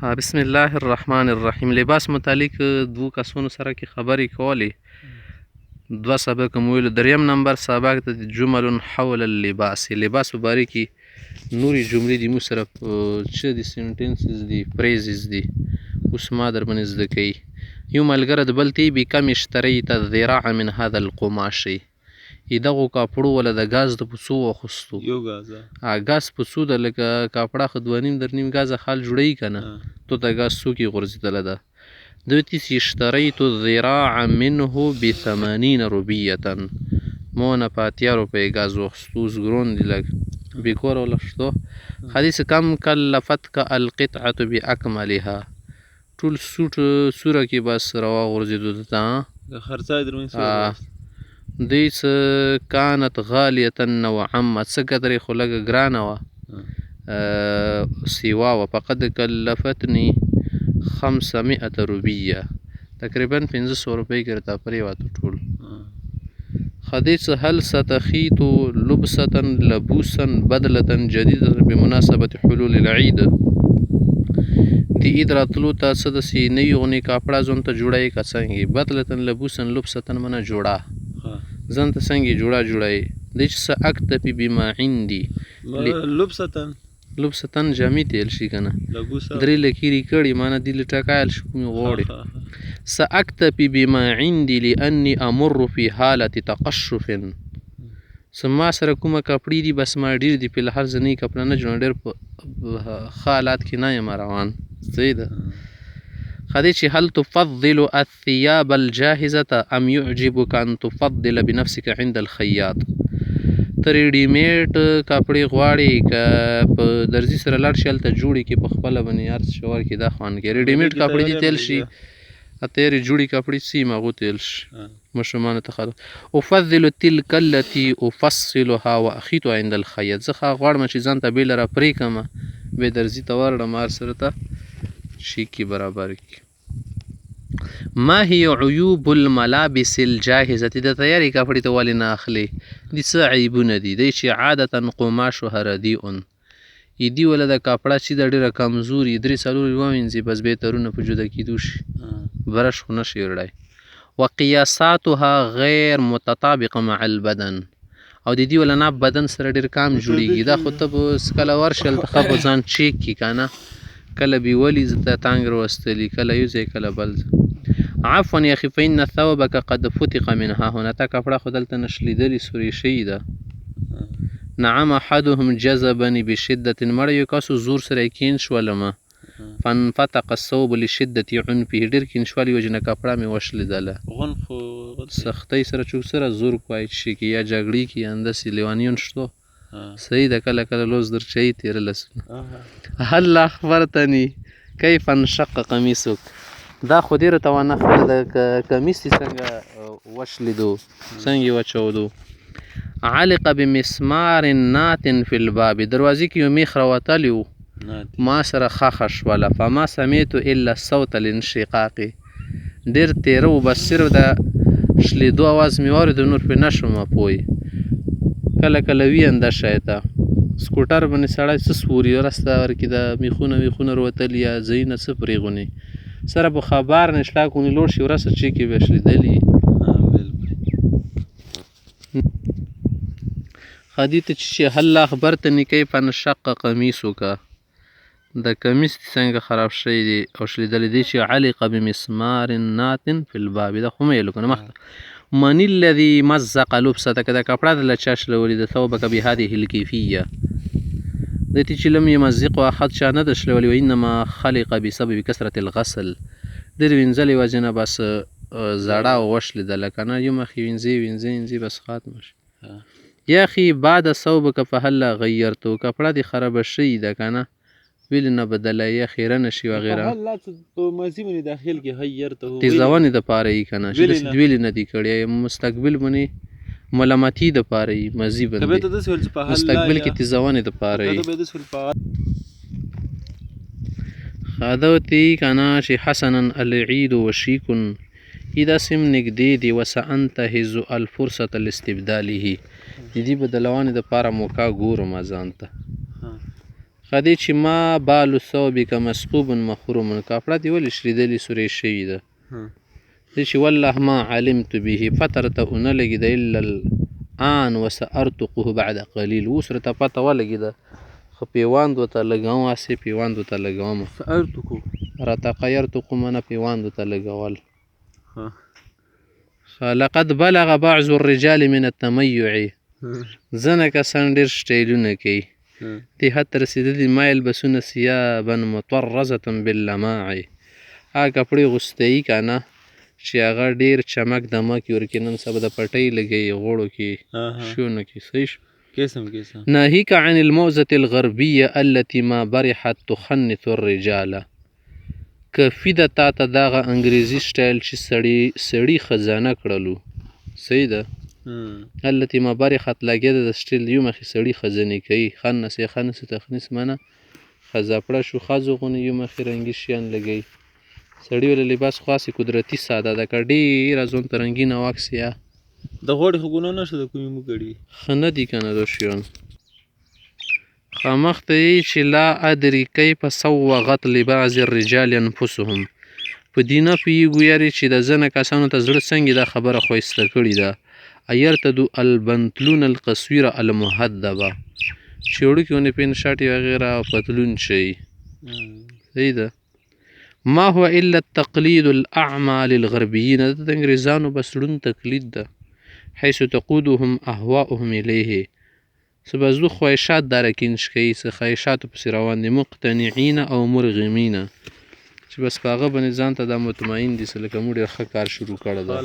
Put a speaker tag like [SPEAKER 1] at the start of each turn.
[SPEAKER 1] بسم الله الرحمن الرحیم. لباس متعلق دوو کسونو سره کې خبرې کولې. دوه سبق مو ویلو. دریم نمبر سبق د جمل حول اللباس. لباس په باره کې نورې جملې دي مو سره چې دي سنټنسز دي فریزز دي اوس ما در باندې زده کوي. یو ملګری د بل تی بکم اشتریت الذراع من هذا القماش. دغو کاپړو ولا د ګاز د پسو واخستو
[SPEAKER 2] یو ګاز
[SPEAKER 1] ګاز پسو د لکه کاپړه خو دوه نیم در نیم ګازه خال جوړوي که نه تو ته ګاز څوک یې غورځېدله ده. دوی تیس اشتریت الذراع منه ب80 روبیة ما نه په 80 روپۍ ګاز واخستو. اوس ګرون دي لږ بېکوره ولښتو. حدیث کم کلفتک القطعة باکملها. ټول سوره کې بس روا غورځېدو ده ته
[SPEAKER 2] خرڅای در باندې
[SPEAKER 1] دوی څه کانت غالیة نوعا څه قدرې خو لږه ګرانه وه سیوا وه. فقد کلفتني 500 روبیه تقریبا 500 روپۍ کې راته پرېوته ټول. حدیث هل ستخیط لبسة لبوسا بدلة جديدة بمناسبة حلول العید. د عید راتلو ته څه داسې نوي غونې کاپړه ځان ته جوړوي که څنګه بدلة لبوسا لبسة منه جوړه ځان ته څنګه جوړوي. دی چې څه اکتفي بما عندي لبسة جامې ته ویل شي که نه درې لکیرې کړي مانه دي له ټکایل شي کومې غواړي. سأکتفي بما عندي لأني امر في حالة تقشف. څه ما سره کومه کپړې دي بس ما ډېر دي فلحال زه نوي کپړه نه جوړم ډېر په ښه حالات کې نه یم روان. صحیح ده. خدای چې هل تفضل الثياب الجاهزة ام يعجبك ان تفضل بنفسك عند الخياط. ته ریډیمیډ کپړې غواړې که په درزي سره لاړ شي هلته جوړې کړي په خپله باندې هر څه ورکړي دا خوند کوي. ریډیمیډ کپړې دي تیل شي تیرې جوړې کپړې څه یم هغو تیل شي ماشومانو ته ښه. افضل تلک التي افصلها واخیط عند الخياط. زه ښه غواړم چې ځان ته بیله را پرې کړم بې درزي ته ورړم هر سره ته شي کي برابر کړي. ما هي عیوب الملابس الجاهزة. د تیارې کپړې ته ولې نه اخلي دي څه عیبونه دي. دی چې عادة قماشها ردیء دي ولا د کپړه چې د ډېره کمزوري 3-4 ووینځي بس بهترونه په جدا کېدو شي برش خو نه شي وړی. وقیاساتها غیر متطابقه مع البدن. او د دې ولا نه بدن سره ډېر کام جوړېږي. دا خو ته به کله ورشي هلته ښه به ځان چیک کړي که نه کله بیولي ته تانګ راوستلي کله یو ځای کله بل ځای. عفوا یا اخي فإن ثوبك قد فتق منها هنا. تا کپړه خو دلته نشلیدلې سورې شوي ده. نعم احدهم جذبني بشدة. مړی یو کس زور سره یې کین شولمه فانفتق الثوب لشدة عنفه. ډېر کینشوالي وجې نه کپړه مې وشلېدله سختۍ سره چوک سره زور کوی شي کې یا جګړې کې یا همداسې لیوانیون شتو. صحیح ده کله کله لوز در چای تېره لسونه. هل اخبرتني كيف انشق قميصك. دا خو دې راته وانه خبره ده کمیس دې څنګه وشلېدو څنګه یې وچودو. علق بمسمار نات في الباب. دروازې کې یو میخ راوتلی و ما سره خښه شوله. فما سمعت الا صوت الانشقاق. ډېر تېره و بس صرف د شلېدو اواز مې واورېدو نور پرې نه شومه پوی. کله کله وي اندشه ته سکوټر باندې سړی څه سوري رسته ورکې د میخونه ویخونه روتلي یا ځایونه څه پرېغونې سره به خبر نشته کنی لوړ شي ورسه چې کې به شلیدلي. خدي ته چې هل اخبرتني كيف انشق قميصك. د کمیس څنګه خراب شوی دی او شلیدلی دی. چې علق بمسمار نات في الباب. دا خو مې ویلو که نه مخته. من الذي مزق لبستك. د کپړه د له چا شلولي د ثوبك بهذه الكيفية. د تی چې لم یمزق احد چا نه ده شلولي. وانما خلق بسبب كثرة الغسل. ډېر وینځلې وجې نه بس زړه وشلېدله که نه یو مخ یې وینځي بس ختمه شي. یا اخي بعد ثوبك فهلا غیرته. کپړه دې خرابه شوي ده که نه ولې نه بدله یا خیره نه شي وغیره. تیزونې دپاره یي که نه چې داسې دویلې نه دي کړی مستقبل باندې ملامتي دپاره یي مزي باندې مستقبل کې تیزونې دپاره یي. خادوتي که نه چې حسنا العید وشیک داسې هم نږدې دي. وسأنتهز الفرصة لاستبداله. د دې بدلوانې دپاره موقع ګورم ځان ته. خدې چې ما بال ثوبک مسقوب مخروم کپړه دې ولې شریدلې سورې شوي ده دې چې والله ما علمت به فتره ته ونه لګېده الا الآن وسأرتقه بعد قلیل اوس راته پته ولګېده خو پیوند ورته لګوم هسې پیوند ورته لګوم
[SPEAKER 2] سأرتقو
[SPEAKER 1] رتقه يرتقو منه پیوند ورته لګول لقد بلغ بعض الرجال من التميع ځنه کسان ډېر سټایلونه کوي دې حد ته رسېدلي ما یلبسونه ثیابا مطرزة باللماع هغه کپړې غوستهیي که نه چې هغه ډېر چمک دمک یې ورکړي نن سبا د پټۍ لګوي غوړو کې شونو کې صحیح شو ناهیک عن الموزة الغربية التي ما برحت تخنث الرجال کفي ده تا ته دغه انګریزي سټایل چې سړي خزانه کړلو صحیح ده التي ما برحت لګېده د سټایل یو مخې سړي خزانې کوي خنس یې خنس تخنیس منه خزاپړه شو ښځو غوندې یو مخې رنګي شیان لګوي سړي ولې لباس خاصې قدرتي ساده ده که ډېره ځون ته رنګینه واکسي
[SPEAKER 2] د غوړې خو ګناه نشته د کومې مو کړي
[SPEAKER 1] ښه نه دي که نه دا شیان خامخ ته یې چې لا ادري کیف صوغت لبعض الرجال انفسهم په دې نه پوهېږو یارې چې د ځنه کسانو ته زړه څنګه دا خبره ښایسته کړې ده ایرتدو البنطلون القصویر المهذبه چې وړوکي ونې پین شاټ وغیره او پتلون شي صحیح ده ما هو الا التقلید الاعمى للغربیین د انګریزانو بس ړوند تقلید ده حيث تقودهم اهواؤهم الیه څه به زدو خواهشات دارکینش کوي څه خواهشاتو پسې روان دي مقتنعین او مرغمین چې بس په هغه باندې ځان ته دا مطمئن دي څه لکه موږ ډېر ښه کار شروع کړی ده